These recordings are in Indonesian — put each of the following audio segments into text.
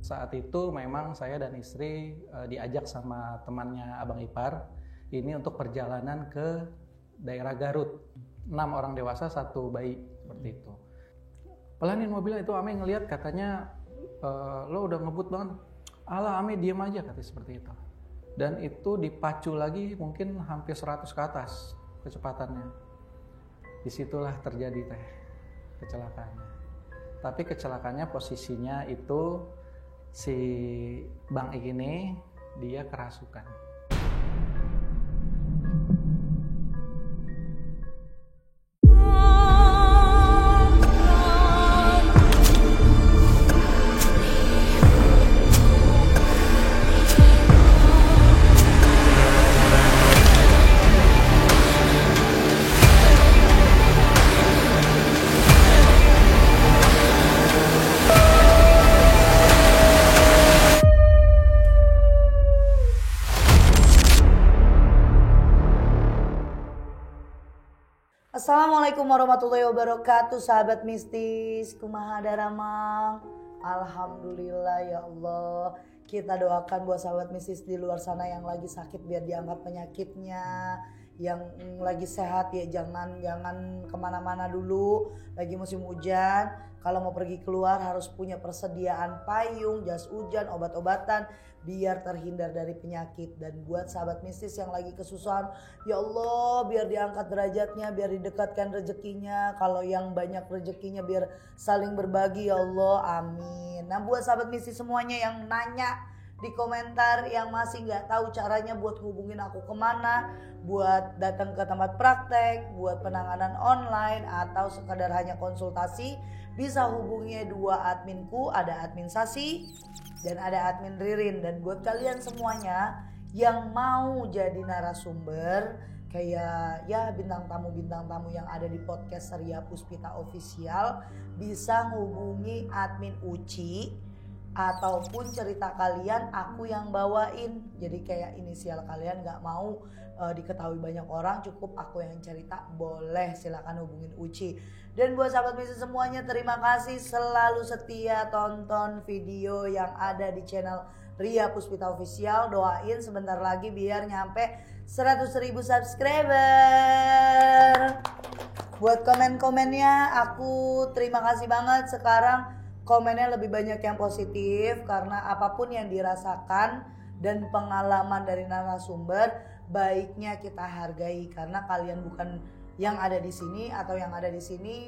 Saat itu memang saya dan istri diajak sama temannya abang ipar ini untuk perjalanan ke daerah Garut. 6 orang dewasa, 1 bayi, seperti itu. Pelanin mobilnya itu Ame ngelihat katanya, lo udah ngebut banget. Alah Ame diem aja, katanya seperti itu. Dan itu dipacu lagi mungkin hampir 100 ke atas kecepatannya. Disitulah terjadi kecelakaannya. Tapi kecelakaannya posisinya itu si Bang Ik ini dia kerasukan. Assalamualaikum warahmatullahi wabarakatuh, sahabat mistis. Kumaha daramang? Alhamdulillah ya Allah. Kita doakan buat sahabat mistis di luar sana yang lagi sakit biar diangkat penyakitnya. Yang lagi sehat ya jangan kemana-mana dulu. Lagi musim hujan. Kalau mau pergi keluar harus punya persediaan payung, jas hujan, obat-obatan biar terhindar dari penyakit. Dan buat sahabat mistis yang lagi kesusahan, ya Allah biar diangkat derajatnya, biar didekatkan rezekinya. Kalau yang banyak rezekinya biar saling berbagi ya Allah, amin. Nah buat sahabat mistis semuanya yang nanya di komentar yang masih nggak tahu caranya buat hubungin aku kemana, buat datang ke tempat praktek, buat penanganan online atau sekadar hanya konsultasi, bisa hubungi 2 adminku, ada admin Sasi dan ada admin Ririn. Dan buat kalian semuanya yang mau jadi narasumber kayak ya bintang tamu yang ada di podcast Ria Puspita Official, bisa hubungi admin Uci. Ataupun cerita kalian aku yang bawain, jadi kayak inisial kalian gak mau diketahui banyak orang, cukup aku yang cerita, boleh silakan hubungin Uci. Dan buat sahabat mistis semuanya, terima kasih selalu setia tonton video yang ada di channel Ria Puspita Official. Doain sebentar lagi biar nyampe 100.000 subscriber. Buat komen-komennya aku terima kasih banget. Sekarang komennya lebih banyak yang positif karena apapun yang dirasakan dan pengalaman dari narasumber baiknya kita hargai, karena kalian bukan yang ada di sini atau yang ada di sini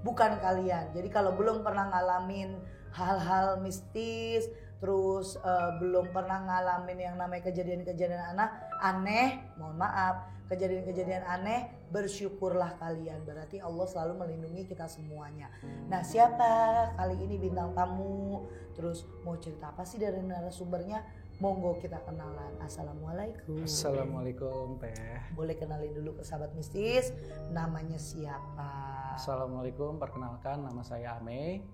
bukan kalian. Jadi kalau belum pernah ngalamin hal-hal mistis, terus belum pernah ngalamin yang namanya kejadian-kejadian aneh, mohon maaf, kejadian-kejadian aneh, bersyukurlah kalian. Berarti Allah selalu melindungi kita semuanya. Nah siapa kali ini bintang tamu? Terus mau cerita apa sih dari narasumbernya? Monggo kita kenalan. Assalamualaikum. Assalamualaikum Teh. Boleh kenalin dulu ke sahabat mistis, namanya siapa? Assalamualaikum, perkenalkan nama saya Ame.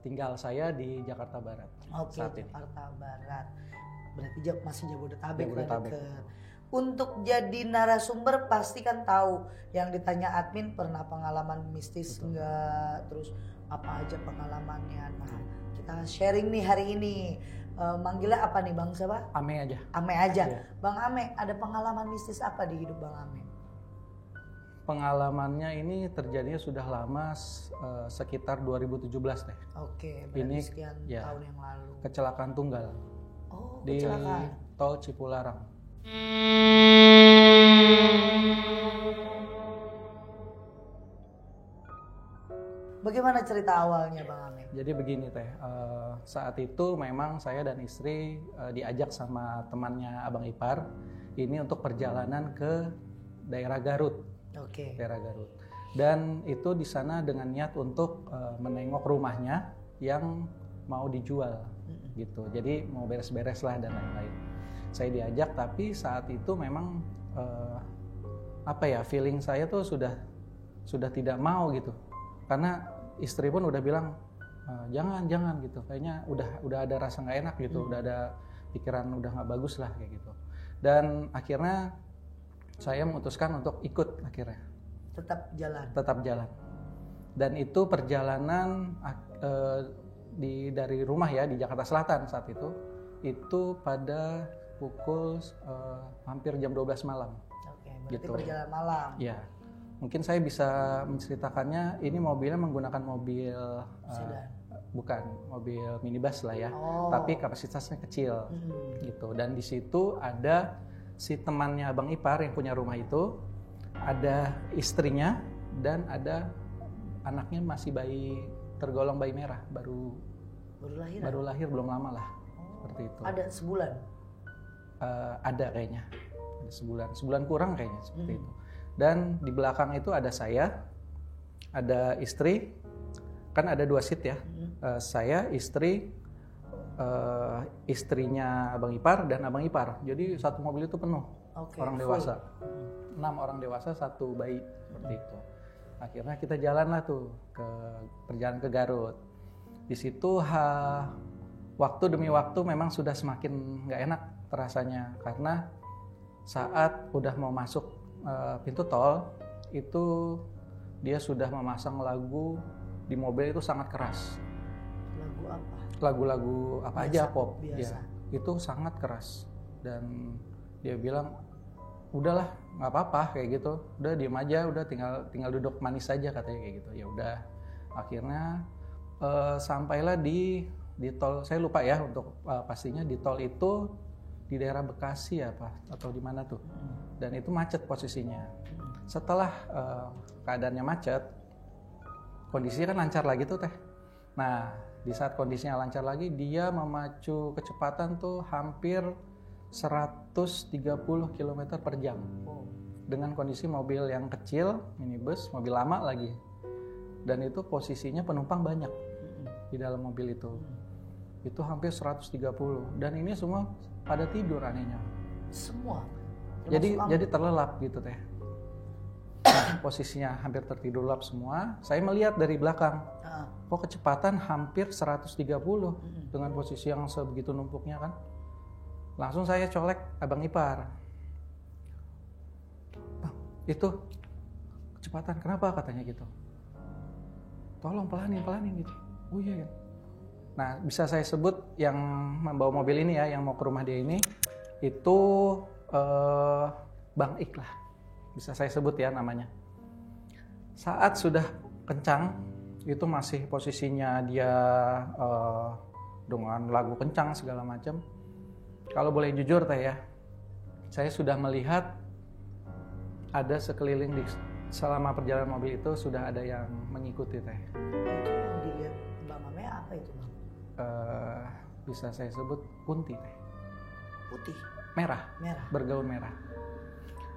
Tinggal saya di Jakarta Barat. Oke, Jakarta Barat. Berarti masih Jabodetabek. Deket. Untuk jadi narasumber pasti kan tahu yang ditanya admin pernah pengalaman mistis enggak, terus apa aja pengalamannya. Nah kita sharing nih hari ini. Manggilnya apa nih Bang siapa? Ame aja. Ame aja. Ya. Bang Ame, ada pengalaman mistis apa di hidup Bang Ame? Pengalamannya ini terjadinya sudah lama, sekitar 2017 Teh. Oke, berarti sekian tahun yang lalu. Kecelakaan tunggal. Oh, di kecelakaan. Tol Cipularang. Bagaimana cerita awalnya Bang Ame? Jadi begini Teh, saat itu memang saya dan istri diajak sama temannya abang ipar ini untuk perjalanan ke daerah Garut. Oke. Daerah Garut. Dan itu di sana dengan niat untuk menengok rumahnya yang mau dijual gitu. Jadi mau beres-beres lah dan lain-lain. Saya diajak, tapi saat itu memang feeling saya tuh sudah tidak mau gitu. Karena istri pun udah bilang jangan gitu. Kayaknya udah ada rasa nggak enak gitu, udah ada pikiran udah nggak bagus lah kayak gitu. Dan akhirnya saya memutuskan untuk ikut akhirnya. Tetap jalan. Dan itu perjalanan dari rumah ya di Jakarta Selatan saat itu pada pukul hampir jam 12 malam. Oke, berarti Gitu. perjalanan malam. Ya, mungkin saya bisa menceritakannya. Ini mobilnya menggunakan mobil Sedan. bukan mobil minibus lah ya, Oh. tapi kapasitasnya kecil gitu. Dan di situ ada si temannya Abang Ipar yang punya rumah itu, ada istrinya dan ada anaknya masih tergolong bayi merah, baru lahir belum lama lah, seperti itu. Ada sebulan. Ada kayaknya, ada sebulan kurang kayaknya seperti itu. Dan di belakang itu ada saya, ada istri, kan ada 2 seat ya. Saya, istri, istrinya Abang Ipar dan Abang Ipar. Jadi satu mobil itu penuh orang dewasa, 6 orang dewasa, 1 bayi seperti itu. Akhirnya kita jalan lah tuh perjalanan ke Garut. Di situ waktu demi waktu memang sudah semakin nggak enak terasanya, karena saat udah mau masuk pintu tol itu dia sudah memasang lagu di mobil itu sangat keras. Lagu apa? Lagu-lagu apa aja, pop biasa. ya, itu sangat keras. Dan dia bilang udahlah nggak apa-apa kayak gitu, udah diem aja, udah tinggal duduk manis saja katanya kayak gitu. Ya udah, akhirnya sampailah di tol, saya lupa ya untuk pastinya di tol itu di daerah Bekasi apa atau di mana tuh. Dan itu macet posisinya. Setelah keadaannya macet, kondisinya kan lancar lagi tuh teh. Nah, di saat kondisinya lancar lagi, dia memacu kecepatan tuh hampir 130 km per jam. Dengan kondisi mobil yang kecil, minibus, mobil lama lagi. Dan itu posisinya penumpang banyak di dalam mobil itu. Itu hampir 130. Dan ini semua pada tidur anehnya. Semua. Jadi terlelap gitu teh. Nah, posisinya hampir tertidur lelap semua. Saya melihat dari belakang, kok kecepatan hampir 130 dengan posisi yang sebegitu numpuknya kan. Langsung saya colek Abang Ipar. Bang, itu kecepatan kenapa katanya gitu. Tolong pelanin gitu. Oh iya ya. Nah, bisa saya sebut yang membawa mobil ini ya, yang mau ke rumah dia ini, itu Bang Ik lah. Bisa saya sebut ya namanya. Saat sudah kencang, itu masih posisinya dia dengan lagu kencang segala macam. Kalau boleh jujur teh ya, saya sudah melihat ada sekeliling selama perjalanan mobil itu sudah ada yang mengikuti teh. Itu yang dilihat Bang Ame apa itu Bang? Bisa saya sebut Kunti teh. Putih. Merah. Bergaun merah.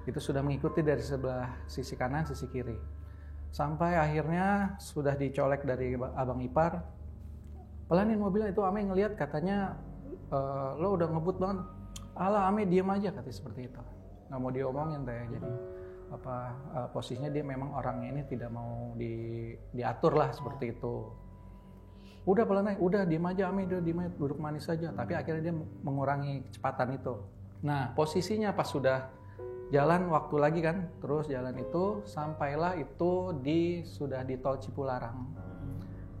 Itu sudah mengikuti dari sebelah sisi kanan, sisi kiri. Sampai akhirnya sudah dicolek dari Abang Ipar. Pelanin mobilnya, itu Ame ngelihat katanya lo udah ngebut banget. Alah Ame diem aja katanya seperti itu. Nggak mau diomongin teh. Jadi posisinya dia memang orangnya ini tidak mau diatur lah seperti itu. Udah pelan aja, udah diem aja Ame, diem aja, duduk manis saja. Tapi akhirnya dia mengurangi kecepatan itu. Nah posisinya pas sudah jalan waktu lagi kan, terus jalan itu sampailah itu sudah di tol Cipularang.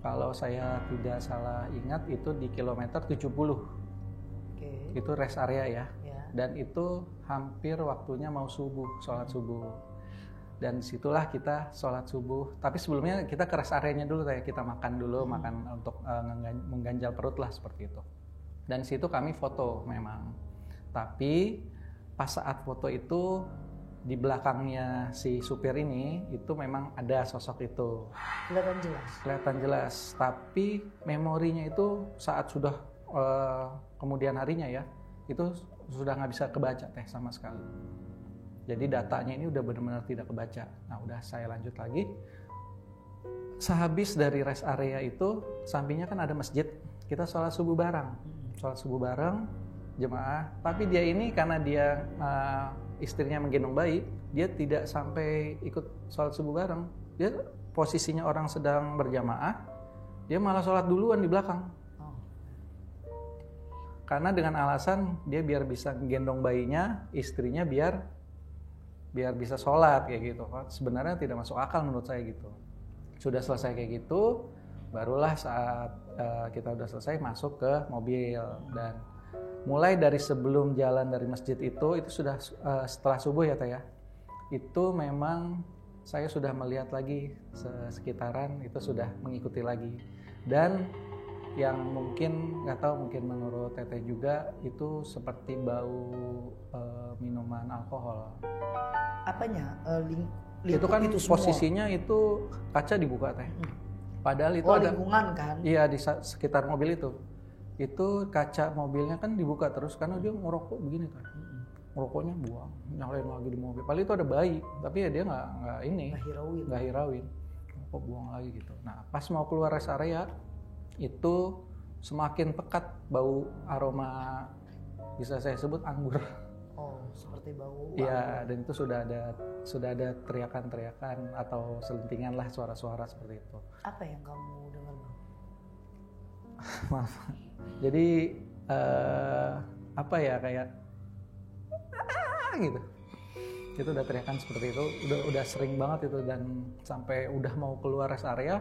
Kalau saya tidak salah ingat itu di kilometer 70. Itu rest area ya. Dan itu hampir waktunya mau subuh, sholat subuh. Dan disitulah kita sholat subuh. Tapi sebelumnya kita ke rest areanya dulu kayak kita makan dulu, makan untuk mengganjal perut lah seperti itu. Dan situ kami foto memang. Tapi pas saat foto itu di belakangnya si supir ini itu memang ada sosok itu. Kelihatan jelas. Tapi memorinya itu saat sudah kemudian harinya ya, itu sudah nggak bisa kebaca teh sama sekali. Jadi datanya ini udah benar-benar tidak kebaca. Nah udah saya lanjut lagi. Sehabis dari rest area itu, sampingnya kan ada masjid. Kita sholat subuh bareng. Jemaah, tapi dia ini karena dia istrinya menggendong bayi, dia tidak sampai ikut sholat subuh bareng. Dia posisinya orang sedang berjamaah, dia malah sholat duluan di belakang. Karena dengan alasan dia biar bisa menggendong bayinya, istrinya biar bisa sholat kayak gitu. Sebenarnya tidak masuk akal menurut saya gitu. Sudah selesai kayak gitu, barulah saat kita udah selesai masuk ke mobil. Dan mulai dari sebelum jalan dari masjid itu sudah setelah subuh ya Teh ya, itu memang saya sudah melihat lagi sekitaran, itu sudah mengikuti lagi. Dan yang mungkin nggak tahu, mungkin menurut Teteh juga itu seperti bau minuman alkohol. Apanya? Itu kan itu semua. posisinya itu kaca dibuka Teh. Padahal itu ada lingkungan kan? Iya, di sekitar mobil itu kaca mobilnya kan dibuka terus karena dia ngerokok begini kan. Ngerokoknya buang, nyalain lagi di mobil. Padahal itu ada bayi, tapi ya dia nggak hirauin. Kok buang lagi gitu. Nah, pas mau keluar rest area itu semakin pekat bau aroma, bisa saya sebut anggur. Oh, seperti bau. Iya, dan itu sudah ada teriakan-teriakan atau selentingan lah, suara-suara seperti itu. Apa yang kamu dengar, Bang? Maaf. Jadi apa ya, kayak gitu. Itu udah teriakan seperti itu, udah sering banget itu, dan sampai udah mau keluar rest area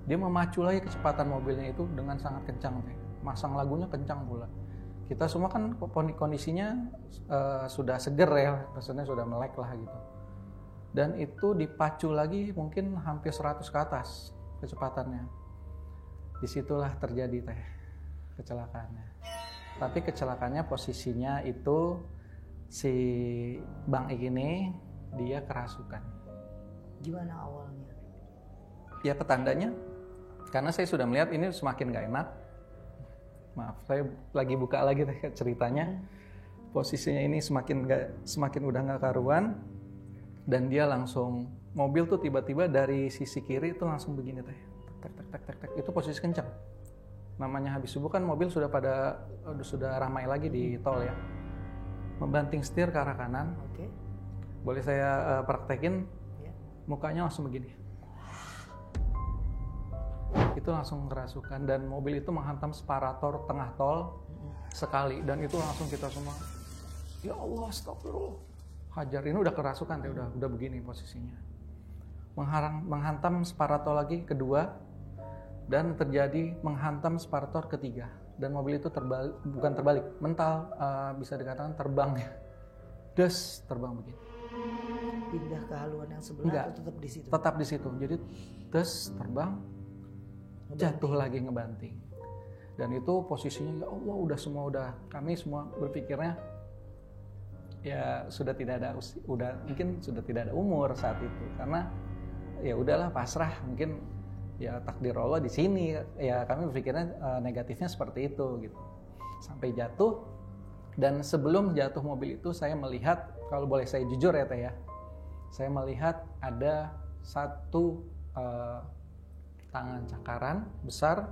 dia memacu lagi kecepatan mobilnya itu dengan sangat kencang, masang lagunya kencang pula. Kita semua kan kondisinya sudah seger ya, maksudnya sudah melek lah gitu. Dan itu dipacu lagi mungkin hampir 100 ke atas kecepatannya. Disitulah terjadi kecelakaannya. Tapi kecelakaannya posisinya itu si Bang Ik ini dia kerasukan. Gimana awalnya? Ya petandanya, karena saya sudah melihat ini semakin gak enak. Maaf, saya lagi buka lagi ceritanya. Posisinya ini semakin udah gak karuan, dan dia langsung, mobil tuh tiba-tiba dari sisi kiri itu langsung begini tek. Itu posisi kencang. Namanya habis subuh kan mobil sudah ramai lagi di tol ya. Membanting setir ke arah kanan. Oke. Boleh saya praktekin? Ya. Mukanya langsung begini. Itu langsung kerasukan, dan mobil itu menghantam separator tengah tol sekali, dan itu langsung kita semua, ya Allah, astagfirullah, hajar, ini udah kerasukan ya, udah begini posisinya. Menghantam separator lagi kedua, dan terjadi menghantam separator ketiga, dan mobil itu bukan terbalik, mental, bisa dikatakan terbang ya, terbang begini. Pindah ke haluan yang sebelah. Enggak, atau tetap di situ? Tetap di situ, jadi terbang, jatuh lagi ngebanting. Dan itu posisinya, ya Allah, kami semua berpikirnya ya sudah tidak ada mungkin sudah tidak ada umur saat itu, karena ya udahlah, pasrah, mungkin ya takdir Allah di sini, ya kami berpikirnya negatifnya seperti itu gitu. Sampai jatuh, dan sebelum jatuh mobil itu saya melihat, kalau boleh saya jujur ya Teh ya, saya melihat ada satu tangan cakaran besar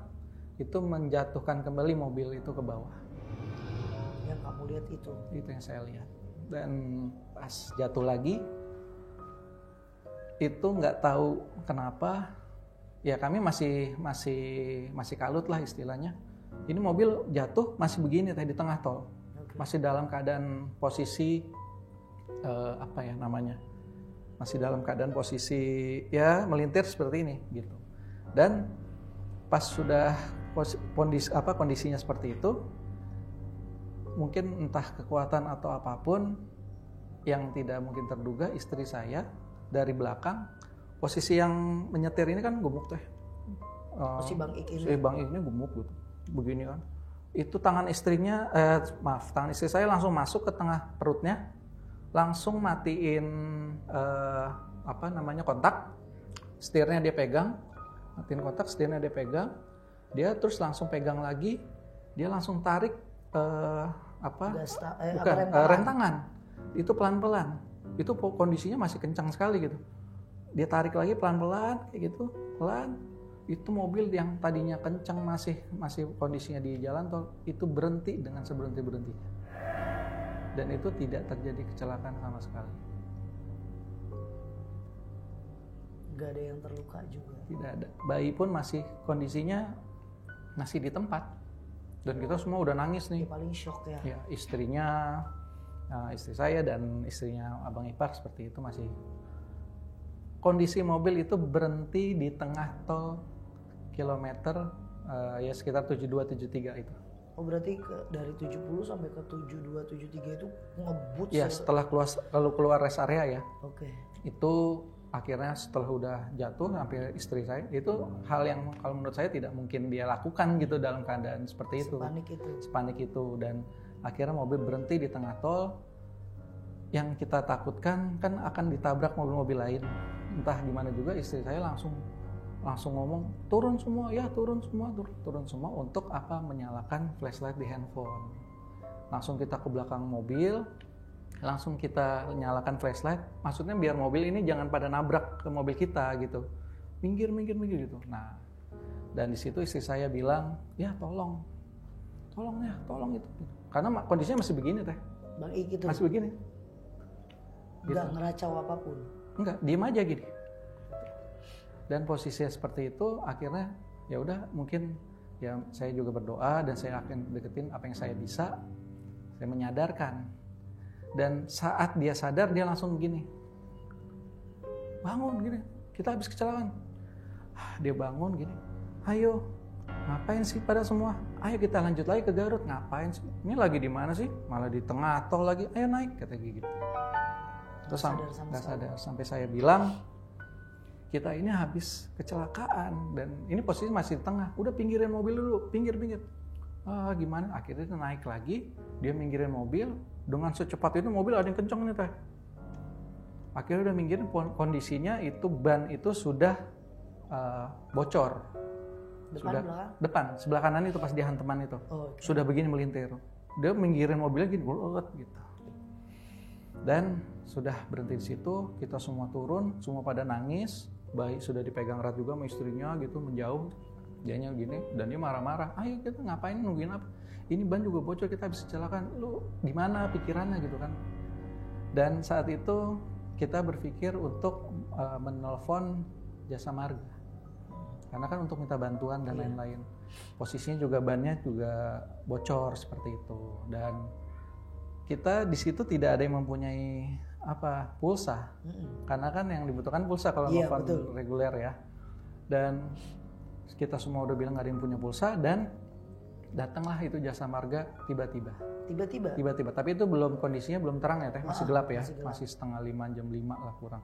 itu menjatuhkan kembali mobil itu ke bawah. Yang kamu lihat itu? Itu yang saya lihat. Dan pas jatuh lagi, itu nggak tahu kenapa, ya kami masih kalut lah istilahnya. Ini mobil jatuh masih begini di tengah tol, masih dalam keadaan posisi masih dalam keadaan posisi ya melintir seperti ini gitu. Dan pas sudah kondisinya seperti itu, mungkin entah kekuatan atau apapun yang tidak mungkin terduga, istri saya dari belakang, posisi yang menyetir ini kan gemuk Teh. Si Bang Ik ini? Si Bang Ik ini gemuk gitu, begini kan. Itu tangan istri saya langsung masuk ke tengah perutnya, langsung matiin kontak, setirnya dia pegang, dia terus langsung pegang lagi, dia langsung tarik rem tangan, itu pelan-pelan, itu kondisinya masih kencang sekali gitu, dia tarik lagi pelan-pelan kayak gitu, pelan, itu mobil yang tadinya kencang masih kondisinya di jalan tol itu berhenti dengan seberhenti-berhentinya, dan itu tidak terjadi kecelakaan sama sekali. Gak ada yang terluka juga? Tidak ada. Bayi pun kondisinya masih di tempat, dan kita semua udah nangis nih. Ya, paling shock ya. Ya, istri saya dan istrinya Abang Ipar seperti itu masih. Kondisi mobil itu berhenti di tengah tol kilometer ya sekitar 72-73 itu. Oh berarti dari 70 sampai ke 72-73 itu ngebut Ya setelah keluar rest area ya. Oke. Itu akhirnya setelah udah jatuh sampai istri saya, itu hal yang kalau menurut saya tidak mungkin dia lakukan gitu dalam keadaan seperti itu. Sepanik itu. Dan akhirnya mobil berhenti di tengah tol. Yang kita takutkan kan akan ditabrak mobil-mobil lain. Entah gimana juga istri saya langsung ngomong turun semua untuk apa, menyalakan flashlight di handphone. Langsung kita ke belakang mobil, langsung kita nyalakan flashlight, maksudnya biar mobil ini jangan pada nabrak ke mobil kita gitu, minggir gitu. Nah, dan di situ istri saya bilang, ya tolong itu, karena kondisinya masih begini teh, Bang Ik itu masih begini, nggak ngeracau apapun, enggak, diem aja gini. Dan posisinya seperti itu, akhirnya ya udah, mungkin ya saya juga berdoa dan saya akan deketin apa yang saya bisa. Saya menyadarkan, dan saat dia sadar dia langsung gini, bangun gini, kita habis kecelakaan. Dia bangun gini, ayo ngapain sih pada semua, ayo kita lanjut lagi ke Garut. Ngapain sih, ini lagi di mana sih, malah di tengah tol lagi, ayo naik, kata gitu. Terus nggak sadar sampai saya bilang, kita ini habis kecelakaan dan ini posisi masih di tengah, udah pinggirin mobil dulu, pinggir. Gimana, akhirnya dia naik lagi, dia minggirin mobil, dengan secepat itu mobil ada yang kenceng nih teh. Akhirnya udah minggirin, kondisinya itu ban itu sudah bocor. Depan, sebelah kanan itu pas di hantaman itu, sudah begini melintir. Dia minggirin mobilnya gini, gitu. Dan sudah berhenti di situ, kita semua turun, semua pada nangis. Bayi sudah dipegang erat juga sama istrinya gitu, menjauh. Dianya gini, dan dia marah-marah. Ayo kita ngapain, nungguin apa? Ini ban juga bocor, kita habis kecelakaan. Lu gimana pikirannya gitu kan? Dan saat itu kita berpikir untuk menelpon jasa marga. Karena kan untuk minta bantuan dan lain-lain. Posisinya juga bannya juga bocor seperti itu. Dan kita di situ tidak ada yang mempunyai pulsa, karena kan yang dibutuhkan pulsa kalau nelfon reguler ya. Dan kita semua udah bilang nggak ada yang punya pulsa, dan datanglah itu jasa marga tiba-tiba. Tapi itu kondisinya belum terang ya teh, masih gelap ya, masih 4:30 jam 5 lah kurang.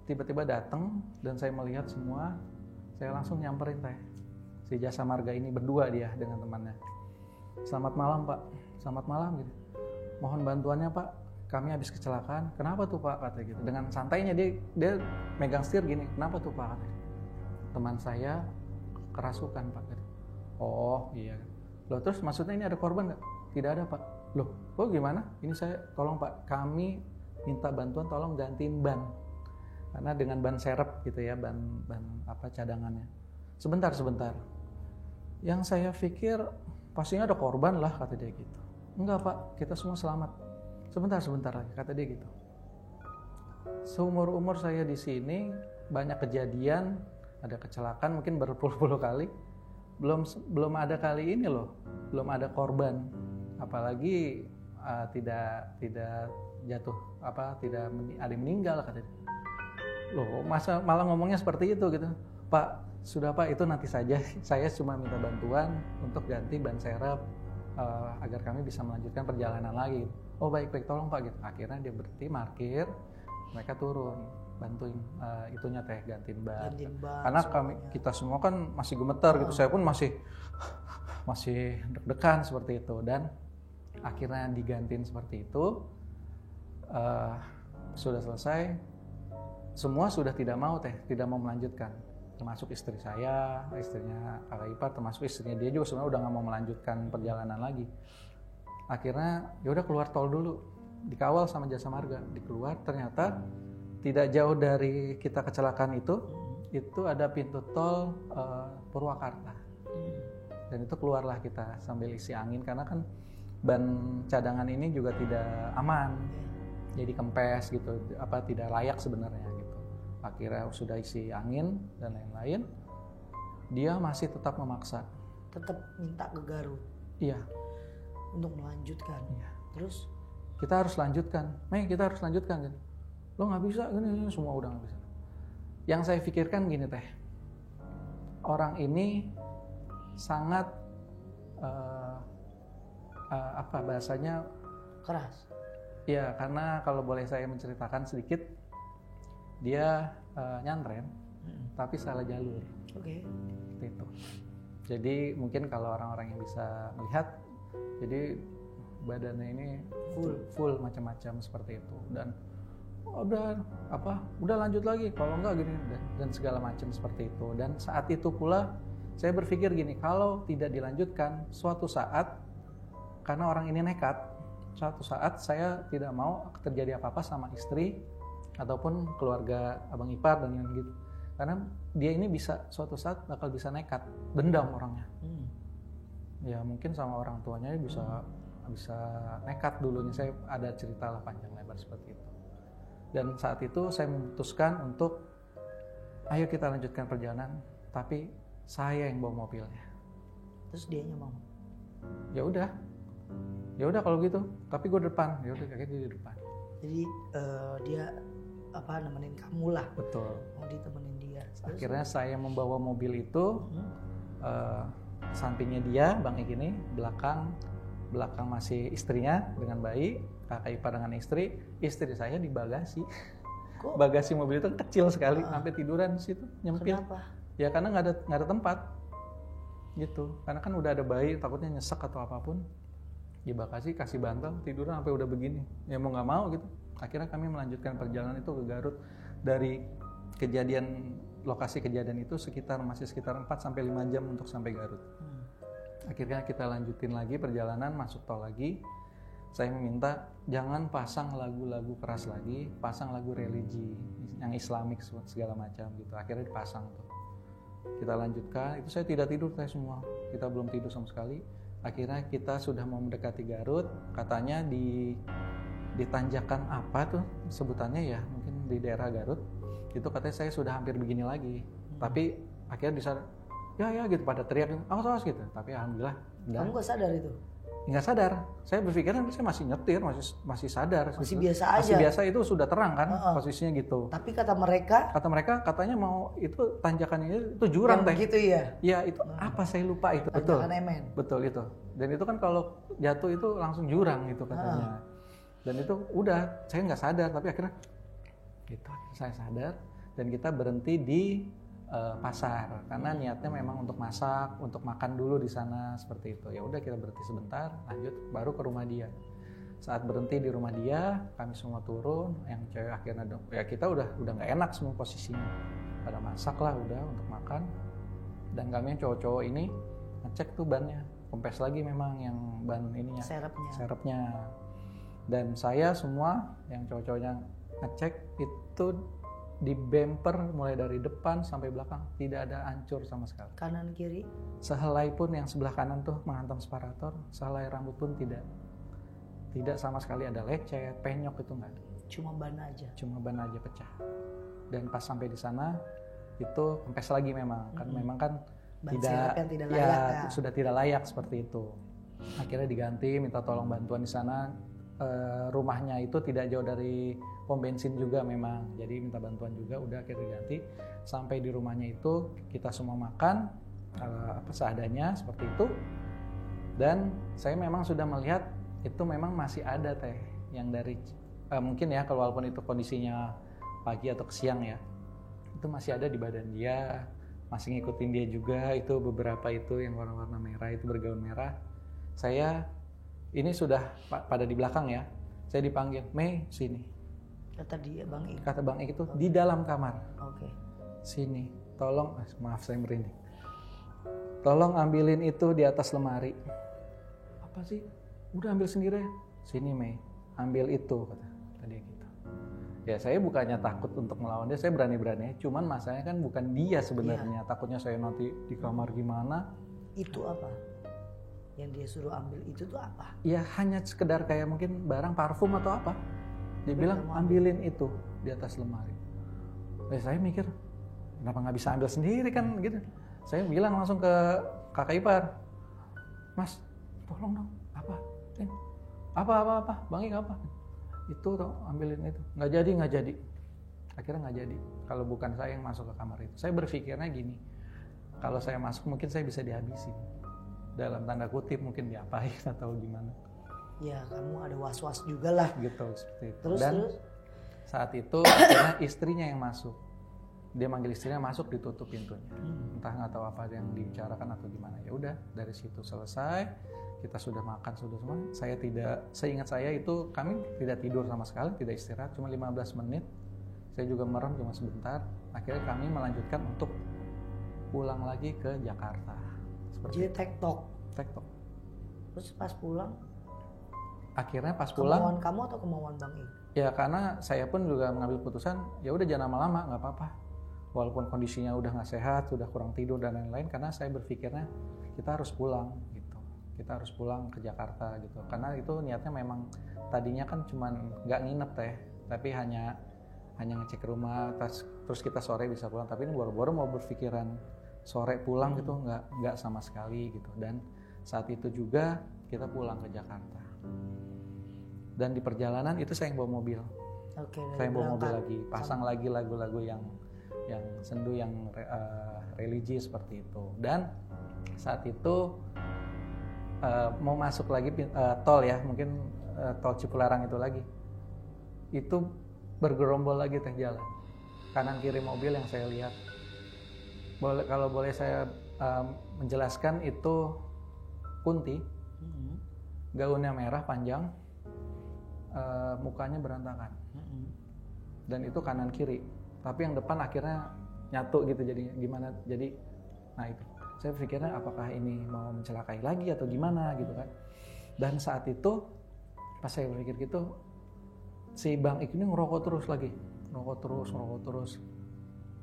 Tiba-tiba datang dan saya melihat semua, saya langsung nyamperin teh si jasa marga ini, berdua dia dengan temannya. Selamat malam Pak, selamat malam gitu. Mohon bantuannya Pak, kami habis kecelakaan. Kenapa tuh Pak, kata gitu. Dengan santainya dia megang setir gini, kenapa tuh Pak, kata. Teman saya kerasukan Pak, kata. Oh iya. Loh terus maksudnya ini ada korban nggak? Tidak ada Pak. Loh kok gimana? Ini saya tolong Pak, kami minta bantuan, tolong gantiin ban. Karena dengan ban serep gitu ya, ban cadangannya. Sebentar. Yang saya pikir pastinya ada korban lah, kata dia gitu. Enggak Pak, kita semua selamat. Sebentar lagi, kata dia gitu. Seumur-umur saya di sini banyak kejadian, ada kecelakaan mungkin berpuluh-puluh kali. Belum ada kali ini loh, belum ada korban. Apalagi tidak jatuh tidak ada yang meninggal, kata dia. Loh, masa malah ngomongnya seperti itu gitu. Pak, sudah Pak, itu nanti saja. Saya cuma minta bantuan untuk ganti ban serep agar kami bisa melanjutkan perjalanan lagi. Oh baik, tolong Pak gitu. Akhirnya dia berhenti, parkir, mereka turun, bantuin itunya teh, gantiin ban. Karena kita semua kan masih gemeter gitu. Saya pun masih deg-degan seperti itu, dan akhirnya digantiin seperti itu. Sudah selesai, semua sudah tidak mau melanjutkan. Termasuk istri saya, istrinya kakak ipar, termasuk istrinya dia juga sebenarnya udah nggak mau melanjutkan perjalanan lagi. Akhirnya ya udah keluar tol dulu, dikawal sama jasa marga, dikeluar. Ternyata tidak jauh dari kita kecelakaan itu ada pintu tol Purwakarta, dan itu keluarlah kita sambil isi angin, karena kan ban cadangan ini juga tidak aman, jadi kempes gitu, tidak layak sebenarnya gitu. Akhirnya sudah isi angin dan lain-lain, dia masih tetap memaksa. Tetap minta ke Garut. Iya. Untuk melanjutkan. Iya. Terus? Kita harus lanjutkan. Kita harus lanjutkan. Kan? Lo nggak bisa, gini, semua udah nggak bisa. Yang saya pikirkan gini teh, orang ini sangat apa bahasanya, Keras. ya karena kalau boleh saya menceritakan sedikit, dia nyantren tapi salah jalur. Oke. Seperti itu. Jadi mungkin kalau orang-orang yang bisa melihat, jadi badannya ini full macam-macam seperti itu, dan udah lanjut lagi kalau enggak gini, dan segala macam seperti itu. Dan saat itu pula saya berpikir gini, kalau tidak dilanjutkan suatu saat, karena orang ini nekat, suatu saat saya tidak mau terjadi apa-apa sama istri ataupun keluarga abang ipar dan yang gitu, karena dia ini bisa suatu saat bakal bisa nekat, dendam orangnya. Ya mungkin sama orang tuanya bisa nekat dulunya. Saya ada cerita lah panjang lebar seperti itu. Dan saat itu saya memutuskan untuk ayo kita lanjutkan perjalanan, tapi saya yang bawa mobilnya. Terus dianya mau? Ya udah kalau gitu, tapi gue depan. Ya udah kayak di depan. Jadi dia nemenin kamu lah. Betul. Mau ditemenin dia. Akhirnya saya membawa mobil itu, sampingnya dia Bang Egi ini, belakang masih istrinya dengan bayi, kakak ipar dengan istri saya di bagasi. Kok? Bagasi mobil itu kecil sekali, sampai tiduran di situ nyempil. Kenapa? Ya karena nggak ada tempat gitu, karena kan udah ada bayi, takutnya nyesek atau apapun. Di bagasi kasih bantal, tiduran sampai udah begini, ya mau nggak mau gitu. Akhirnya kami melanjutkan perjalanan itu ke Garut. Dari lokasi kejadian itu masih sekitar 4 sampai 5 jam untuk sampai Garut. Akhirnya kita lanjutin lagi perjalanan, masuk tol lagi. Saya meminta jangan pasang lagu-lagu keras lagi, pasang lagu religi yang Islamik segala macam gitu. Akhirnya dipasang tuh. Kita lanjutkan, itu saya tidak tidur, saya semua. Kita belum tidur sama sekali. Akhirnya kita sudah mau mendekati Garut, katanya di tanjakan apa tuh sebutannya ya, mungkin di daerah Garut. Itu katanya saya sudah hampir begini lagi. Tapi akhirnya bisa ya gitu pada teriak, awas gitu. Tapi alhamdulillah. Kamu gak sadar itu? Nggak sadar. Saya berpikir saya masih nyetir, masih sadar. Masih biasa aja. Masih biasa, itu sudah terang kan posisinya gitu. Tapi kata mereka katanya mau itu tanjakan itu jurang teh. Gitu ya? Ya itu apa saya lupa itu. Tanjakan Emen. Betul itu. Dan itu kan kalau jatuh itu langsung jurang itu katanya. Dan itu udah saya nggak sadar, tapi akhirnya gitu saya sadar dan kita berhenti di pasar karena niatnya memang untuk masak, untuk makan dulu di sana seperti itu. Ya udah kita berhenti sebentar, lanjut baru ke rumah dia. Saat berhenti di rumah dia, kami semua turun, yang cewek akhirnya ya kita udah nggak enak semua posisinya. Pada masak lah udah untuk makan. Dan kami yang cowok-cowok ini ngecek tuh bannya, kempes lagi memang yang ban ininya, serepnya. Dan saya semua yang cowok-cowoknya ngecek itu di bumper mulai dari depan sampai belakang tidak ada hancur sama sekali. Kanan kiri? Sehelai pun yang sebelah kanan tuh menghantam separator, sehelai rambut pun tidak sama sekali ada lecet, penyok itu enggak. Cuma ban aja pecah. Dan pas sampai di sana itu kempes lagi memang kan memang kan tidak layak, sudah tidak layak seperti itu. Akhirnya diganti, minta tolong bantuan di sana. Rumahnya itu tidak jauh dari pom bensin juga memang, jadi minta bantuan juga, udah akhirnya diganti. Sampai di rumahnya itu kita semua makan seadanya seperti itu. Dan saya memang sudah melihat itu memang masih ada teh yang dari mungkin ya kalau walaupun itu kondisinya pagi atau siang ya, itu masih ada di badan dia, masih ngikutin dia juga. Itu beberapa itu yang warna-warna merah itu bergaun merah. Saya ini sudah pada di belakang ya, saya dipanggil, Mei sini. Kata dia Bang Ik. Kata Bang Ik itu di dalam kamar. Oke. Sini, tolong, maaf saya merinding. Tolong ambilin itu di atas lemari. Apa sih? Udah ambil sendiri ya. Sini Mei, ambil itu kata dia gitu. Ya saya bukannya takut untuk melawan dia, saya berani-berani. Cuman masalahnya kan bukan dia sebenarnya. Takutnya saya nanti di kamar gimana. Itu apa? Yang dia suruh ambil itu tuh apa? Ya hanya sekedar kayak mungkin barang parfum atau apa. Dia bilang ambilin itu di atas lemari. Saya mikir kenapa nggak bisa ambil sendiri kan gitu. Saya bilang langsung ke kakak ipar, Mas tolong dong apa Bang Ik apa? Itu toh ambilin itu. Nggak jadi. Akhirnya nggak jadi. Kalau bukan saya yang masuk ke kamar itu. Saya berpikirnya gini, Kalau saya masuk mungkin saya bisa dihabisi, dalam tanda kutip mungkin diapain atau gimana. Ya kamu ada was-was juga lah. Gitu seperti itu. Terus Dan terus. saat itu akhirnya istrinya yang masuk. Dia manggil istrinya masuk, ditutup pintunya. Entah nggak tahu apa yang dibicarakan atau gimana. Ya udah, dari situ selesai. Kita sudah makan, sudah semua. Seingat saya itu kami tidak tidur sama sekali, tidak istirahat, cuma 15 menit. Saya juga merem cuma sebentar. Akhirnya kami melanjutkan untuk pulang lagi ke Jakarta. Jadi tektok. Terus pas pulang? Akhirnya pas pulang. Kemauan kamu atau kemauan Bang Ik? Ya karena saya pun juga mengambil putusan, ya udah jangan lama-lama, nggak apa-apa. Walaupun kondisinya udah nggak sehat, sudah kurang tidur dan lain-lain, karena saya berpikirnya kita harus pulang gitu. Kita harus pulang ke Jakarta gitu. Karena itu niatnya memang tadinya kan cuman nggak nginep tapi hanya ngecek rumah, terus kita sore bisa pulang. Tapi ini boro-boro mau berpikiran sore pulang gitu, nggak sama sekali gitu. Dan saat itu juga kita pulang ke Jakarta. Dan di perjalanan itu saya yang bawa mobil. Saya yang bawa mobil lagi, pasang lagi lagu-lagu yang sendu, yang religi seperti itu. Dan saat itu mau masuk lagi tol ya, mungkin tol Cipularang itu lagi. Itu bergerombol lagi jalan. Kanan kiri mobil yang saya lihat. Kalau boleh saya menjelaskan, itu Kunti, gaunnya merah panjang, mukanya berantakan, dan itu kanan kiri. Tapi yang depan akhirnya nyatu gitu, jadi gimana? Jadi, nah itu saya pikirnya apakah ini mau mencelakai lagi atau gimana gitu kan. Dan saat itu pas saya berpikir gitu, si Bang Ik ini ngerokok terus.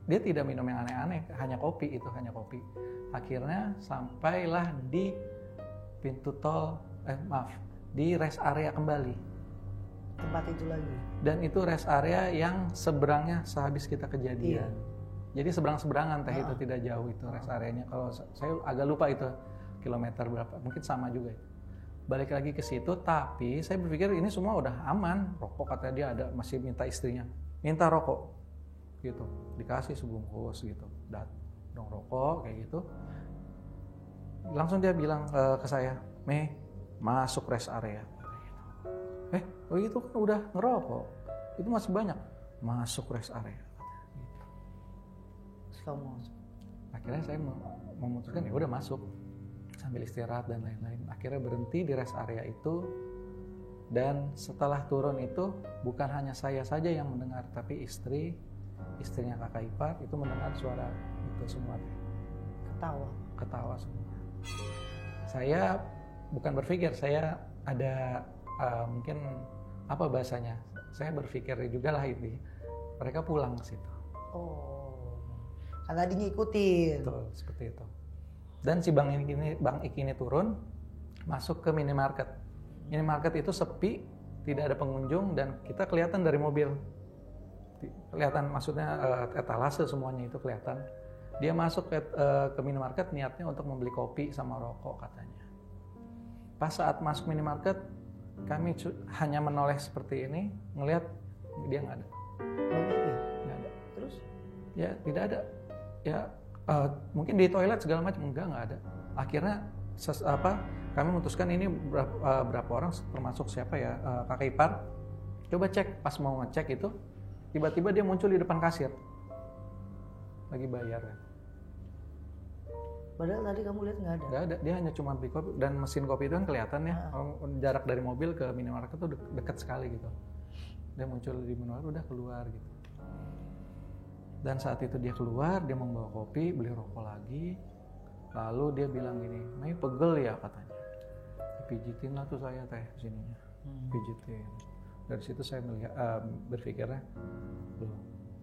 Dia tidak minum yang aneh-aneh, hanya kopi. Akhirnya sampailah di pintu tol, di rest area kembali. Tempat itu lagi. Dan itu rest area yang seberangnya sehabis kita kejadian. Iya. Jadi seberang-seberangan itu tidak jauh itu rest areanya. Kalau saya agak lupa itu kilometer berapa, mungkin sama juga itu. Balik lagi ke situ, tapi saya berpikir ini semua udah aman. Rokok katanya dia ada, masih minta istrinya, minta rokok gitu, dikasih sebungkus gitu, dong rokok kayak gitu. Langsung dia bilang ke saya, "Mei, masuk rest area." Oh itu kan udah ngerokok, itu masih banyak, masuk rest area. Akhirnya saya memutuskan ya udah masuk sambil istirahat dan lain-lain. Akhirnya berhenti di rest area itu, dan setelah turun itu bukan hanya saya saja yang mendengar, tapi istrinya kakak ipar itu mendengar suara itu semua. Ketawa semua. Saya bukan berpikir, saya ada mungkin apa bahasanya, saya berpikir juga lah ini mereka pulang ke situ. Kan tadi ngikutin. Betul, seperti itu. Dan si Bang Ik ini turun, masuk ke minimarket. Minimarket itu sepi, tidak ada pengunjung, dan kita kelihatan dari mobil. Kelihatan, maksudnya etalase semuanya itu kelihatan. Dia masuk ke minimarket niatnya untuk membeli kopi sama rokok katanya. Pas saat masuk minimarket, kami hanya menoleh seperti ini, ngelihat dia nggak ada. Nggak ada. Terus? Ya tidak ada. Ya mungkin di toilet segala macam, nggak ada. Akhirnya kami memutuskan ini berapa orang, termasuk siapa ya, kakak ipar. Coba cek, pas mau ngecek itu tiba-tiba dia muncul di depan kasir lagi bayar. Padahal tadi kamu lihat nggak ada. Nggak ada, dia hanya cuma beli kopi, dan mesin kopi itu kan kelihatan ya, jarak dari mobil ke minimarket itu dekat sekali gitu. Dia muncul di minimarket, udah keluar gitu. Dan saat itu dia keluar, dia membawa kopi, beli rokok lagi. Lalu dia bilang gini, "Mei, pegel ya," katanya. Pijitin lah tuh saya sininya, pijitin. Dari situ saya berpikirnya, loh,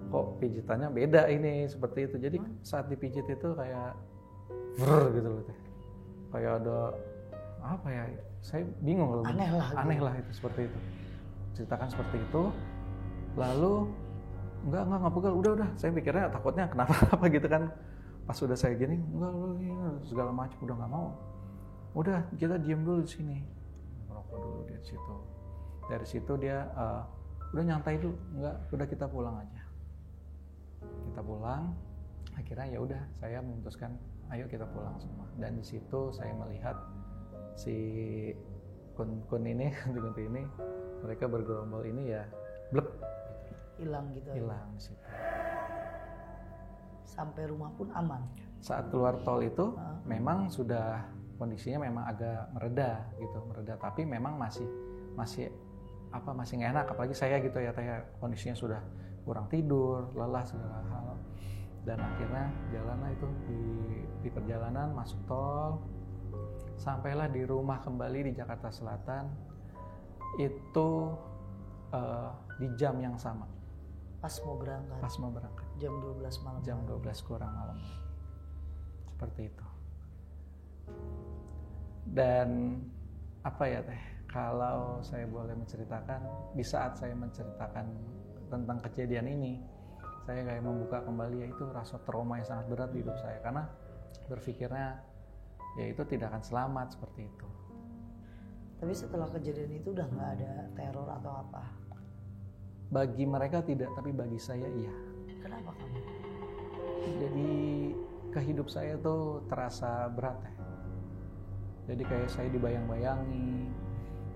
kok pijitannya beda ini, seperti itu. Jadi saat dipijit itu kayak gitu loh teh. Kayak ada apa ya? Saya bingung loh. Aneh lah itu, seperti itu. Ceritakan seperti itu. Lalu enggak pegel, udah. Saya pikirnya takutnya kenapa gitu kan. Pas udah saya gini, enggak segala macam, udah nggak mau. Udah, kita diam dulu di sini. Merokok dulu di situ. Dari situ dia udah nyantai dulu, enggak, udah kita pulang aja. Kita pulang. Akhirnya ya udah, saya memutuskan ayo kita pulang semua. Dan di situ saya melihat si kun ini, kunti ini, mereka bergerombol ini ya, blek, hilang gitu. hilang di situ. Sampai rumah pun aman. Saat keluar tol itu memang sudah kondisinya memang agak mereda gitu, tapi memang masih nggak enak, apalagi saya gitu ya, kondisinya sudah kurang tidur, lelah segala hal. Dan akhirnya jalanlah itu di perjalanan masuk tol, sampailah di rumah kembali di Jakarta Selatan itu di jam yang sama. Pas mau berangkat. Jam 12 malam. Jam 12 kurang malam. Seperti itu. Dan apa ya Teh, kalau saya boleh menceritakan, di saat saya menceritakan tentang kejadian ini, saya kayak membuka kembali yaitu rasa trauma yang sangat berat di hidup saya, karena berpikirnya ya itu tidak akan selamat seperti itu. Tapi setelah kejadian itu udah nggak ada teror atau apa? Bagi mereka tidak, tapi bagi saya iya. Kenapa kamu? Jadi kehidup saya tuh terasa berat ya. Jadi kayak saya dibayang-bayangi,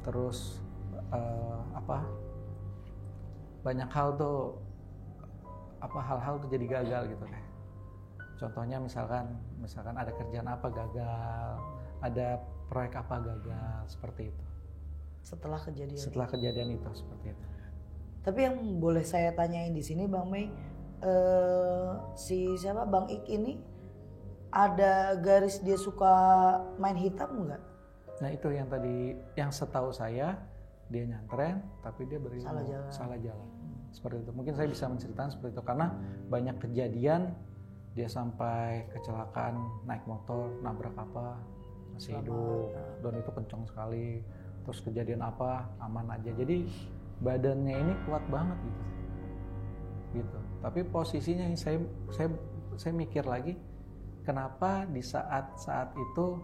terus banyak hal tuh, hal-hal tuh jadi gagal gitu deh. Contohnya misalkan ada kerjaan apa gagal, ada proyek apa gagal, seperti itu. Setelah kejadian itu seperti itu. Tapi yang boleh saya tanyain di sini Bang Mei, Bang Ik ini ada garis dia suka main hitam nggak? Nah itu yang tadi, yang setahu saya dia nyantren tapi dia salah jalan. Seperti itu. Mungkin saya bisa menceritakan seperti itu karena banyak kejadian dia sampai kecelakaan naik motor, nabrak apa, masih hidup, dan itu kencang sekali. Terus kejadian apa, aman aja. Jadi badannya ini kuat banget gitu. Tapi posisinya saya mikir lagi, kenapa di saat itu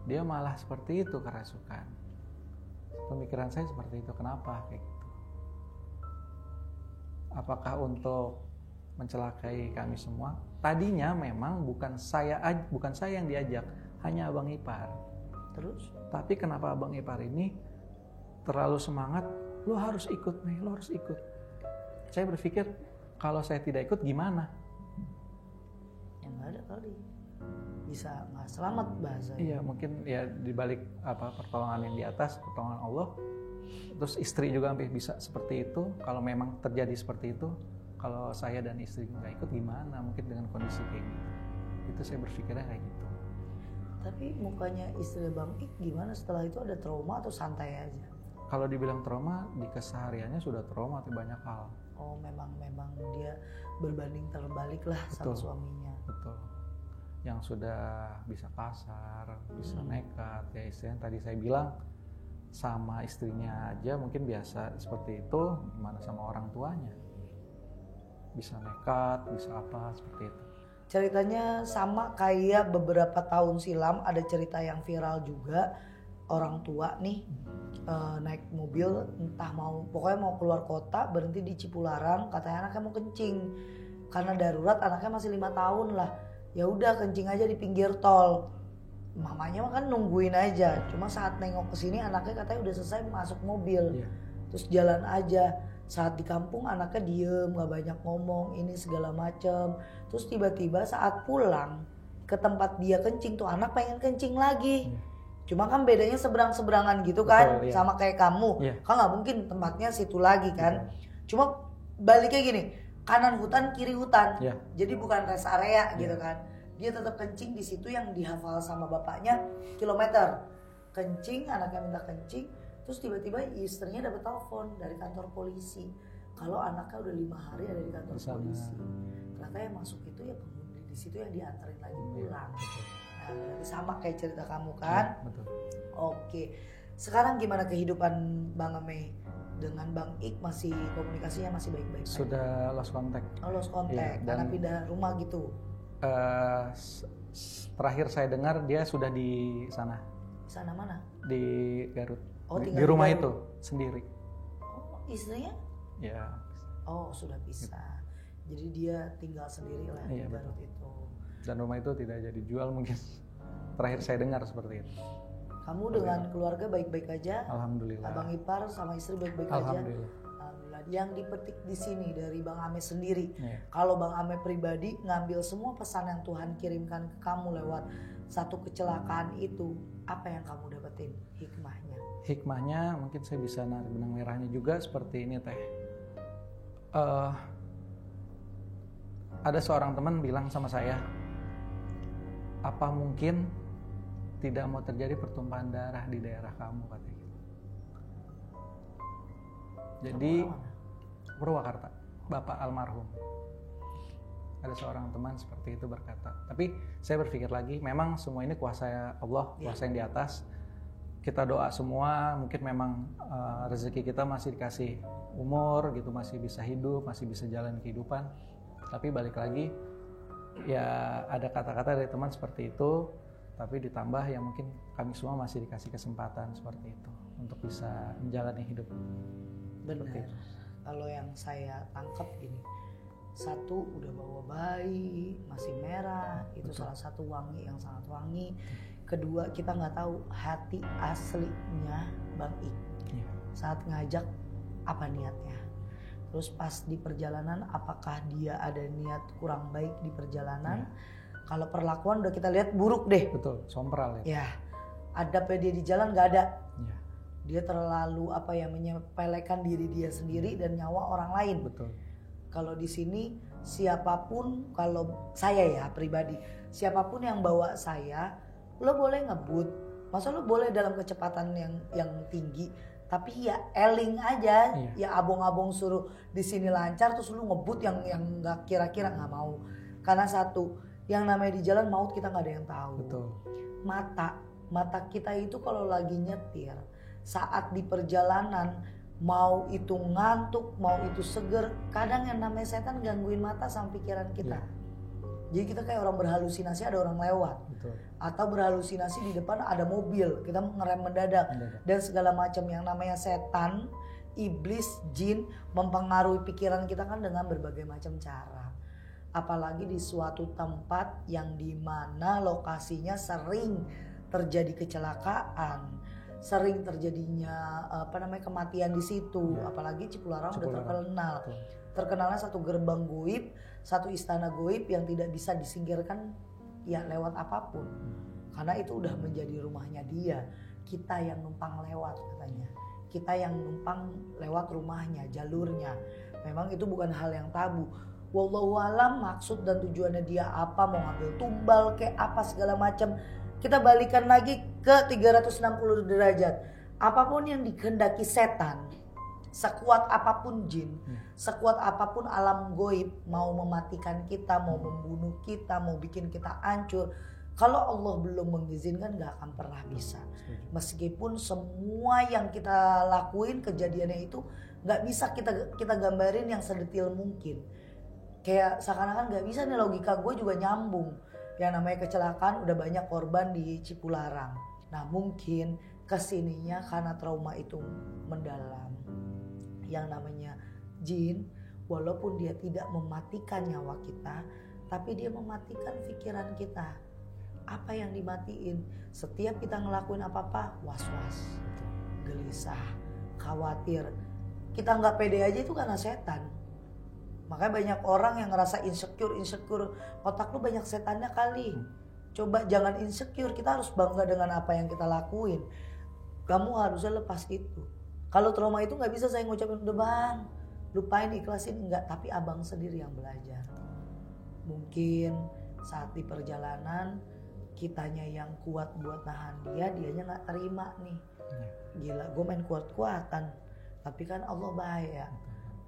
dia malah seperti itu kerasukan. Pemikiran saya seperti itu, kenapa kayak gitu. Apakah untuk mencelakai kami semua? Tadinya memang bukan saya yang diajak, hanya Abang Ipar. Terus? Tapi kenapa Abang Ipar ini terlalu semangat, lo harus ikut nih, lo harus ikut. Saya berpikir kalau saya tidak ikut gimana? Yang nggak ada kali, bisa nggak selamat bahasanya. Iya, mungkin ya dibalik pertolongan yang di atas, pertolongan Allah. Terus istri juga hampir bisa seperti itu. Kalau memang terjadi seperti itu, kalau saya dan istri nggak ikut gimana? Mungkin dengan kondisi kayak gitu. Itu saya berpikirnya kayak gitu. Tapi mukanya istri Bang Ik gimana setelah itu, ada trauma atau santai aja? Kalau dibilang trauma, di kesehariannya sudah trauma tapi banyak hal. Oh, memang dia berbanding terbalik lah sama suaminya. Betul. Yang sudah bisa kasar, bisa nekat, ya istilahnya tadi saya bilang, sama istrinya aja mungkin biasa seperti itu, gimana sama orang tuanya? Bisa nekat, bisa apa, seperti itu. Ceritanya sama kayak beberapa tahun silam, ada cerita yang viral juga. Orang tua nih naik mobil, entah pokoknya mau keluar kota, berhenti di Cipularang, katanya anaknya mau kencing. Karena darurat, anaknya masih 5 tahun lah. Ya udah kencing aja di pinggir tol. Mamanya kan nungguin aja. Cuma saat nengok ke sini anaknya katanya udah selesai masuk mobil. Yeah. Terus jalan aja. Saat di kampung anaknya diem, gak banyak ngomong, ini segala macem. Terus tiba-tiba saat pulang ke tempat dia kencing tuh anak pengen kencing lagi. Cuma kan bedanya seberang-seberangan gitu kan. Betul, sama kayak kamu. Kan gak mungkin tempatnya situ lagi kan. Cuma baliknya gini, kanan hutan kiri hutan. Jadi bukan rest area gitu kan. Dia tetap kencing di situ yang dihafal sama bapaknya kilometer. Kencing, anaknya minta kencing. Terus tiba-tiba istrinya dapat telepon dari kantor polisi kalau anaknya udah 5 hari ada di kantor polisi. Ternyata yang masuk itu ya penghuni di situ yang diantarin lagi pulang. Nah, sama kayak cerita kamu kan? Ya, betul. Oke. Sekarang gimana kehidupan Bang Mei dengan Bang Ik? Masih komunikasinya masih baik-baik? Sudah lost contact. Oh, lost contact. Ya, karena pindah rumah gitu. Terakhir saya dengar dia sudah di sana. Sana mana? Di Garut. Oh, di rumah itu sendiri. Oh, istrinya? Ya. Oh, sudah bisa. Jadi dia tinggal sendiri lah di Garut itu. Dan rumah itu tidak jadi jual mungkin. Terakhir saya dengar seperti itu. Kamu dengan keluarga baik-baik aja? Alhamdulillah. Abang ipar sama istri baik-baik aja? Alhamdulillah. Alhamdulillah. Yang dipetik di sini dari Bang Ame sendiri, Iya. kalau Bang Ame pribadi ngambil semua pesan yang Tuhan kirimkan ke kamu lewat satu kecelakaan itu, apa yang kamu dapetin hikmahnya? Hikmahnya mungkin saya bisa narik benang merahnya juga seperti ini teh. Ada seorang teman bilang sama saya, apa mungkin tidak mau terjadi pertumpahan darah di daerah kamu, katanya gitu. Jadi Purwakarta, Bapak almarhum. Ada seorang teman seperti itu berkata. Tapi saya berpikir lagi, memang semua ini kuasa Allah, kuasa yang di atas. Kita doa semua, mungkin memang rezeki kita masih dikasih umur gitu, masih bisa hidup, masih bisa jalan kehidupan. Tapi balik lagi, ya ada kata-kata dari teman seperti itu, tapi ditambah yang mungkin kami semua masih dikasih kesempatan seperti itu untuk bisa menjalani hidup. Benar. Kalau yang saya tangkap gini, satu udah bawa bayi masih merah, itu salah satu wangi yang sangat wangi. Kedua, kita nggak tahu hati aslinya Bang Ik saat ngajak apa niatnya. Terus pas di perjalanan apakah dia ada niat kurang baik di perjalanan? Kalau perlakuan udah kita lihat buruk deh. Betul, sompral ya. Ya, adabnya dia di jalan nggak ada. Ya. Dia terlalu menyepelekan diri dia sendiri dan nyawa orang lain. Betul. Kalau di sini siapapun, kalau saya ya pribadi, siapapun yang bawa saya, lo boleh ngebut, masa lo boleh dalam kecepatan yang tinggi, tapi ya eling aja, ya abong-abong suruh di sini lancar, terus lo ngebut yang nggak kira-kira, nggak mau. Karena satu, yang namanya di jalan maut kita nggak ada yang tahu. Betul. Mata kita itu kalau lagi nyetir, saat di perjalanan, mau itu ngantuk, mau itu seger, kadang yang namanya setan gangguin mata sama pikiran kita. Jadi kita kayak orang berhalusinasi ada orang lewat. Betul. Atau berhalusinasi di depan ada mobil, kita ngerem mendadak. Dan segala macam yang namanya setan, iblis, jin mempengaruhi pikiran kita kan dengan berbagai macam cara. Apalagi di suatu tempat yang dimana lokasinya sering terjadi kecelakaan, sering terjadinya kematian di situ. Apalagi Cipularang udah terkenal. Terkenalnya satu gerbang goib, satu istana goib yang tidak bisa disingkirkan ya lewat apapun. Karena itu udah menjadi rumahnya dia. Kita yang numpang lewat katanya. Kita yang numpang lewat rumahnya, jalurnya. Memang itu bukan hal yang tabu. Wallahu alam maksud dan tujuannya dia apa, mau ngambil tumbal kayak apa segala macam. Kita balikan lagi ke 360 derajat. Apapun yang dikehendaki setan, sekuat apapun jin, sekuat apapun alam goib, mau mematikan kita, mau membunuh kita, mau bikin kita hancur, kalau Allah belum mengizinkan gak akan pernah bisa. Meskipun semua yang kita lakuin kejadiannya itu gak bisa kita gambarin yang sedetil mungkin. Kayak seakan-akan gak bisa nih, logika gue juga nyambung. Yang namanya kecelakaan udah banyak korban di Cipularang. Nah mungkin kesininya karena trauma itu mendalam. Yang namanya jin, walaupun dia tidak mematikan nyawa kita, tapi dia mematikan pikiran kita. Apa yang dimatiin? Setiap kita ngelakuin apa-apa, was-was, gelisah, khawatir. Kita nggak pede aja itu karena setan. Makanya banyak orang yang ngerasa insecure. Otak lu banyak setannya kali. Coba jangan insecure, kita harus bangga dengan apa yang kita lakuin. Kamu harusnya lepas itu. Kalau trauma itu gak bisa saya ngucapin, udah bang, lupain, ikhlasin, enggak. Tapi abang sendiri yang belajar. Mungkin saat di perjalanan, kitanya yang kuat buat nahan dia, dianya gak terima nih. Gila, gue main kuat-kuatan. Tapi kan Allah bahaya.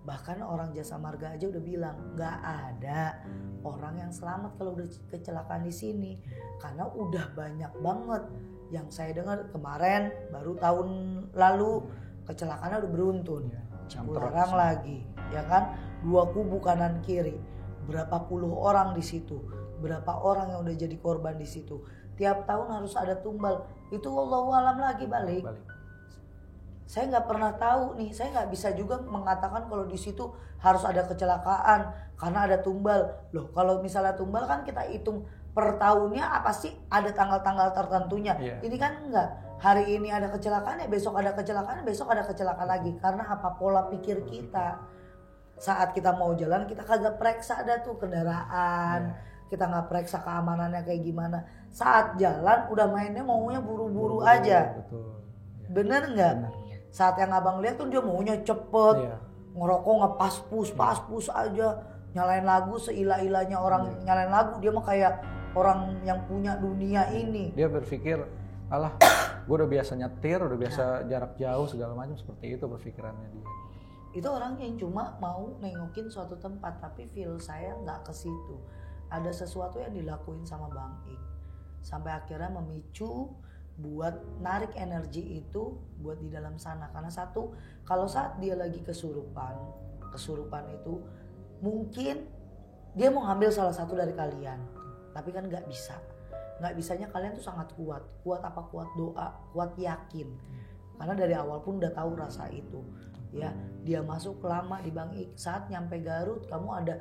Bahkan orang jasa marga aja udah bilang nggak ada orang yang selamat kalau udah kecelakaan di sini, karena udah banyak banget yang saya dengar kemarin baru tahun lalu kecelakaannya udah beruntun. Cipularang lagi, ya kan, 2 kubu kanan kiri, berapa puluh orang di situ, berapa orang yang udah jadi korban di situ. Tiap tahun harus ada tumbal. Itu wallahu alam lagi balik. Saya nggak pernah tahu nih, saya nggak bisa juga mengatakan kalau di situ harus ada kecelakaan karena ada tumbal. Loh, kalau misalnya tumbal kan kita hitung per tahunnya apa sih ada tanggal-tanggal tertentunya. Ini kan enggak, hari ini ada kecelakaan ya besok ada kecelakaan, besok ada kecelakaan lagi. Karena apa, pola pikir kita. Saat kita mau jalan kita kagak periksa ada tuh kendaraan, kita nggak periksa keamanannya kayak gimana. Saat jalan udah mainnya maunya buru-buru aja. Betul. Bener nggak? Saat yang abang lihat tuh dia maunya cepet, ngerokok ngepas-pus aja, nyalain lagu seila-ilanya orang nyalain lagu. Dia mah kayak orang yang punya dunia ini. Dia berpikir, alah, gue udah biasa nyetir, udah biasa jarak jauh segala macam, seperti itu berpikirannya dia. Itu orang yang cuma mau nengokin suatu tempat, tapi feel saya nggak ke situ. Ada sesuatu yang dilakuin sama Bang Ik, sampai akhirnya memicu buat narik energi itu buat di dalam sana. Karena satu, kalau saat dia lagi kesurupan itu mungkin dia mau ngambil salah satu dari kalian, tapi kan nggak bisa. Nggak bisanya kalian tuh sangat kuat. Kuat apa? Kuat doa, kuat yakin. Karena dari awal pun udah tahu rasa itu. Ya, dia masuk lama di Bang Ik. Saat nyampe Garut, kamu ada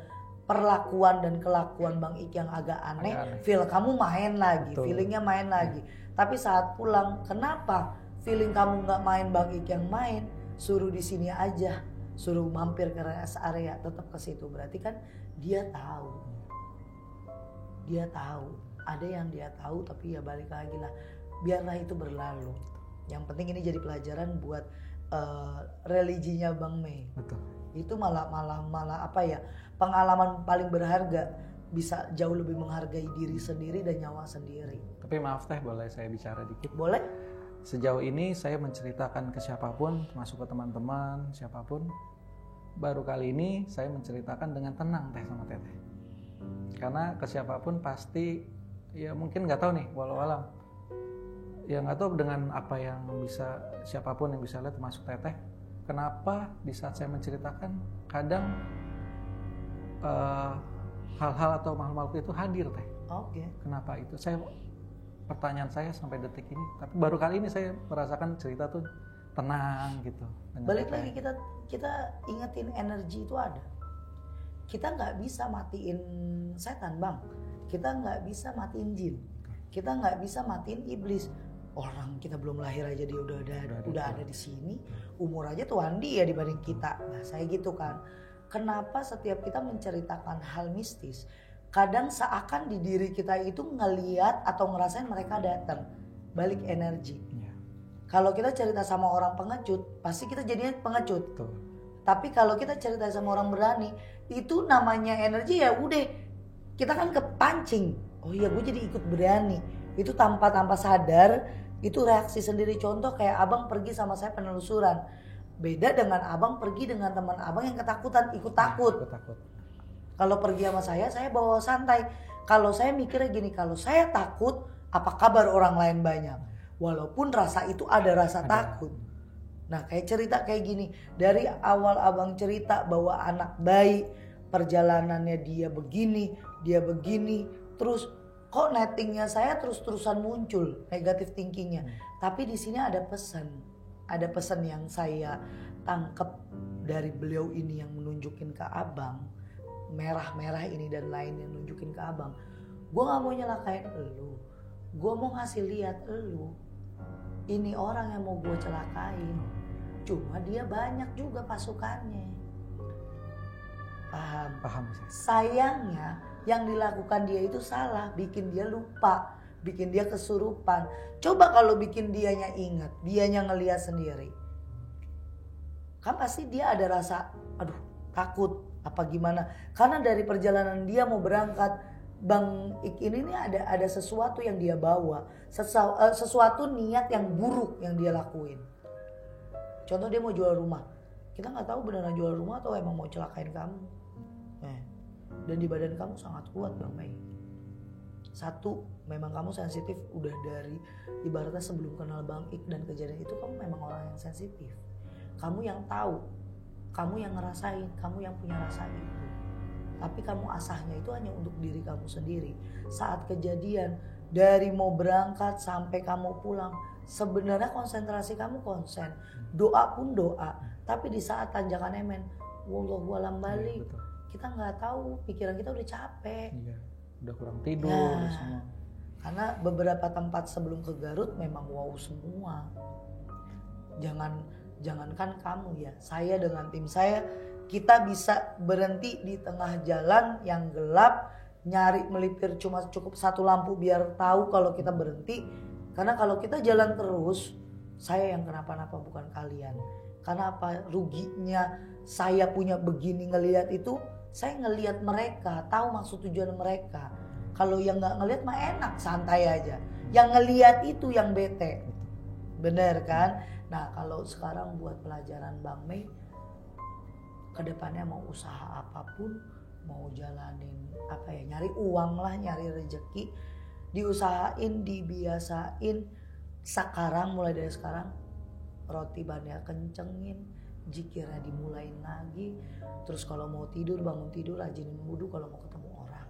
perlakuan dan kelakuan Bang Ik yang agak aneh. Feel kamu main lagi, feelingnya main lagi. Tapi saat pulang, kenapa feeling kamu nggak main Bang Ik yang main? Suruh di sini aja, suruh mampir ke rest area, tetap ke situ. Berarti kan dia tahu. Ada yang dia tahu, tapi ya balik lagi lah. Biarlah itu berlalu. Yang penting ini jadi pelajaran buat religinya Bang Mei. Betul. Itu malah apa ya, pengalaman paling berharga, bisa jauh lebih menghargai diri sendiri dan nyawa sendiri. Tapi maaf teh, boleh saya bicara dikit? Boleh. Sejauh ini saya menceritakan ke siapapun, termasuk ke teman-teman siapapun, baru kali ini saya menceritakan dengan tenang teh sama teteh. Karena ke siapapun pasti ya mungkin nggak tahu nih, walau alam. Ya nggak tahu dengan apa yang bisa, siapapun yang bisa lihat termasuk teteh, kenapa di saat saya menceritakan kadang hal-hal atau makhluk-makhluk itu hadir teh. Oke. Kenapa itu? Pertanyaan saya sampai detik ini, tapi baru kali ini saya merasakan cerita tuh tenang gitu. Balik lagi kita ingetin energi itu ada. Kita nggak bisa matiin setan Bang, kita nggak bisa matiin jin, kita nggak bisa matiin iblis. Orang kita belum lahir aja dia udah ada di sini, umur aja tuan dia dibanding kita. Nah, saya gitu kan. Kenapa setiap kita menceritakan hal mistis, kadang seakan di diri kita itu ngeliat atau ngerasain mereka datang, balik energi. Kalau kita cerita sama orang pengecut, pasti kita jadinya pengecut. Betul. Tapi kalau kita cerita sama orang berani, itu namanya energi ya udah, kita kan kepancing. Oh iya, gue jadi ikut berani. Itu tanpa sadar, itu reaksi sendiri. Contoh kayak abang pergi sama saya penelusuran, beda dengan abang pergi dengan teman abang yang ketakutan, ikut takut. Kalau pergi sama saya bawa santai. Kalau saya mikirnya gini, kalau saya takut, apa kabar orang lain banyak? Walaupun rasa itu ada rasa takut. Nah kayak cerita kayak gini, dari awal abang cerita bahwa anak bayi, perjalanannya dia begini, terus kok nettingnya saya terus-terusan muncul negatif thinkingnya. Tapi di sini ada pesan yang saya tangkap dari beliau ini yang menunjukin ke abang, merah-merah ini dan lain yang nunjukin ke abang. Gue nggak mau nyelakain elu, gue mau ngasih lihat elu, ini orang yang mau gue celakain. Cuma dia banyak juga pasukannya. Paham. Sayangnya yang dilakukan dia itu salah, bikin dia lupa, bikin dia kesurupan. Coba kalau bikin dianya ingat, dianya ngelihat sendiri, kan pasti dia ada rasa, aduh takut apa gimana. Karena dari perjalanan dia mau berangkat, Bang Ik ini nih ada sesuatu yang dia bawa, sesuatu niat yang buruk yang dia lakuin. Contoh dia mau jual rumah, kita nggak tahu beneran jual rumah atau emang mau celakain kamu. Dan di badan kamu sangat kuat Bang Mei. Satu, memang kamu sensitif udah dari ibaratnya sebelum kenal Bang Ik dan kejadian itu kamu memang orang yang sensitif. Kamu yang tahu, kamu yang ngerasain, kamu yang punya rasa itu. Tapi kamu asahnya itu hanya untuk diri kamu sendiri. Saat kejadian, dari mau berangkat sampai kamu pulang, sebenarnya konsentrasi kamu konsen. Doa pun doa. Tapi di saat tanjakan emen, wallahualam balik. Kita nggak tahu, pikiran kita udah capek. udah kurang tidur Nah, semua. karena beberapa tempat sebelum ke Garut memang wow semua. Jangankan kamu ya, saya dengan tim saya, kita bisa berhenti di tengah jalan yang gelap, nyari melipir cuma cukup satu lampu biar tahu kalau kita berhenti. Karena kalau kita jalan terus, saya yang kenapa-napa bukan kalian. Karena apa? Ruginya saya punya begini ngelihat itu, saya ngelihat mereka, tahu maksud tujuan mereka. Kalau yang nggak ngelihat mah enak, santai aja. Yang ngelihat itu yang bete, bener kan? Nah kalau sekarang buat pelajaran Bang Mei, kedepannya mau usaha apapun, mau jalanin apa ya, nyari uang lah, nyari rezeki, diusahain, dibiasain. Sekarang mulai dari sekarang roti bannya kencengin, zikirnya dimulain lagi. Terus kalau mau tidur, bangun tidur rajinin wudu kalau mau ketemu orang.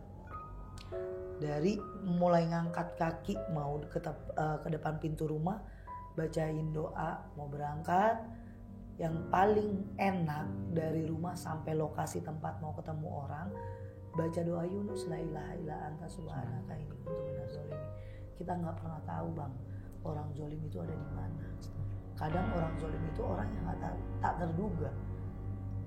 Dari mulai ngangkat kaki mau ke depan pintu rumah, bacain doa mau berangkat. Yang paling enak dari rumah sampai lokasi tempat mau ketemu orang, baca doa Yunus, la ilaha illa anta subhanaka inni kuntu minaz zalimin. Kita nggak pernah tahu Bang, orang zolim itu ada di mana. Kadang orang zolim itu orang yang tak terduga.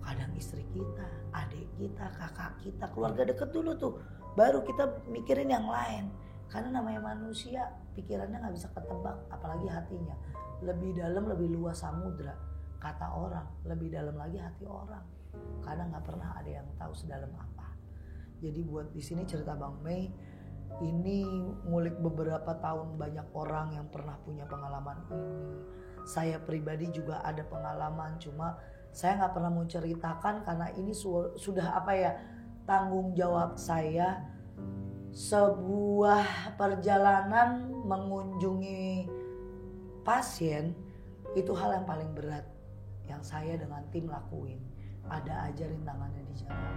Kadang istri kita, adik kita, kakak kita, keluarga deket dulu tuh. Baru kita mikirin yang lain. Karena namanya manusia, pikirannya nggak bisa ketebak, apalagi hatinya. Lebih dalam, lebih luas samudra. Kata orang, lebih dalam lagi hati orang. Karena nggak pernah ada yang tahu sedalam apa. Jadi buat di sini cerita Bang Mei, ini ngulik beberapa tahun banyak orang yang pernah punya pengalaman ini. Saya pribadi juga ada pengalaman, cuma saya nggak pernah mau ceritakan karena ini sudah apa ya, tanggung jawab saya. Sebuah perjalanan mengunjungi pasien itu hal yang paling berat yang saya dengan tim lakuin. Ada aja rintangannya di jalan,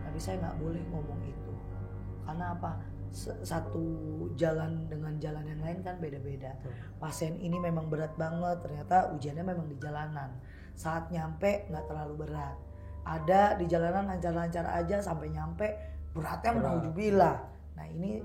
tapi saya nggak boleh ngomong itu. Karena apa? Satu jalan dengan jalan yang lain kan beda-beda. Pasien ini memang berat banget, ternyata ujiannya memang di jalanan. Saat nyampe nggak terlalu berat. Ada di jalanan lancar-lancar aja, sampai nyampe beratnya menauzubillah. Nah ini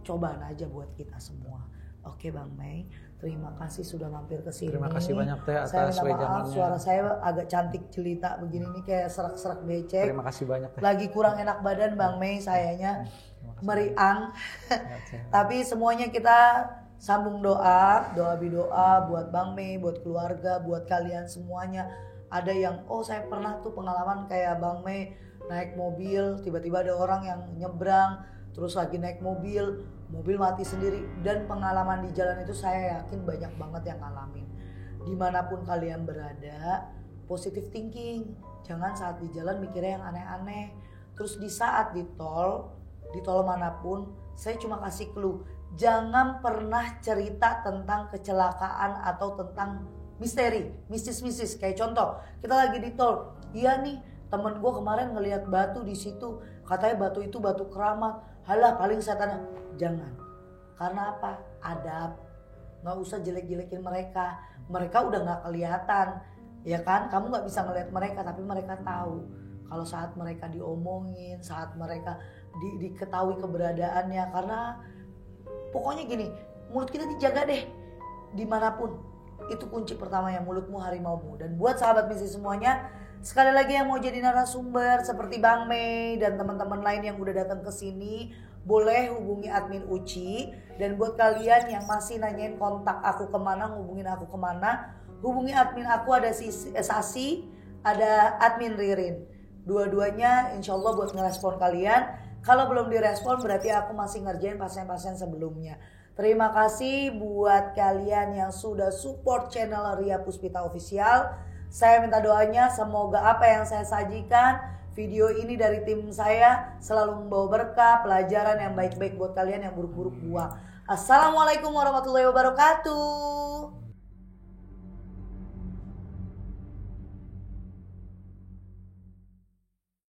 cobaan aja buat kita semua. Oke Bang Mei, terima kasih sudah mampir ke sini. Terima kasih banyak Teh atas Saya minta maaf wejangannya. suara saya agak cantik jelita begini nih, kayak serak-serak becek. Terima kasih banyak Teh. Lagi kurang enak badan Bang Mei, sayanya meriang. Tapi semuanya kita sambung doa buat Bang Mei, buat keluarga, buat kalian semuanya. Ada yang saya pernah tuh pengalaman kayak Bang Mei naik mobil, tiba-tiba ada orang yang nyebrang, terus lagi naik mobil mati sendiri. Dan pengalaman di jalan itu saya yakin banyak banget yang ngalamin. Dimanapun kalian berada, positive thinking. Jangan saat di jalan mikirnya yang aneh-aneh. Terus di saat di tol manapun, saya cuma kasih clue. Jangan pernah cerita tentang kecelakaan atau tentang misteri, mistis. Kayak contoh, kita lagi di tol. Iya nih, temen gue kemarin ngelihat batu di situ. Katanya batu itu batu keramat. Halah paling setan. Jangan. Karena apa? Adab. Nggak usah jelek-jelekin mereka. Mereka udah nggak kelihatan, ya kan? Kamu nggak bisa ngelihat mereka, tapi mereka tahu. Kalau saat mereka diomongin, saat mereka diketahui keberadaannya. Karena pokoknya gini, mulut kita dijaga deh dimanapun. Itu kunci pertamanya, mulutmu harimaumu. Dan buat sahabat misi semuanya, sekali lagi yang mau jadi narasumber seperti Bang Mei dan teman-teman lain yang udah datang ke sini, boleh hubungi admin Uci. Dan buat kalian yang masih nanyain kontak aku kemana, hubungin aku kemana, hubungi admin aku, ada Sasi, ada admin Ririn. Dua-duanya insya Allah buat ngerespon kalian. Kalau belum direspon berarti aku masih ngerjain pasien-pasien sebelumnya. Terima kasih buat kalian yang sudah support channel Ria Puspita Official. Saya minta doanya semoga apa yang saya sajikan, video ini dari tim saya, selalu membawa berkah, pelajaran yang baik-baik buat kalian, yang buruk-buruk buang. Assalamualaikum warahmatullahi wabarakatuh.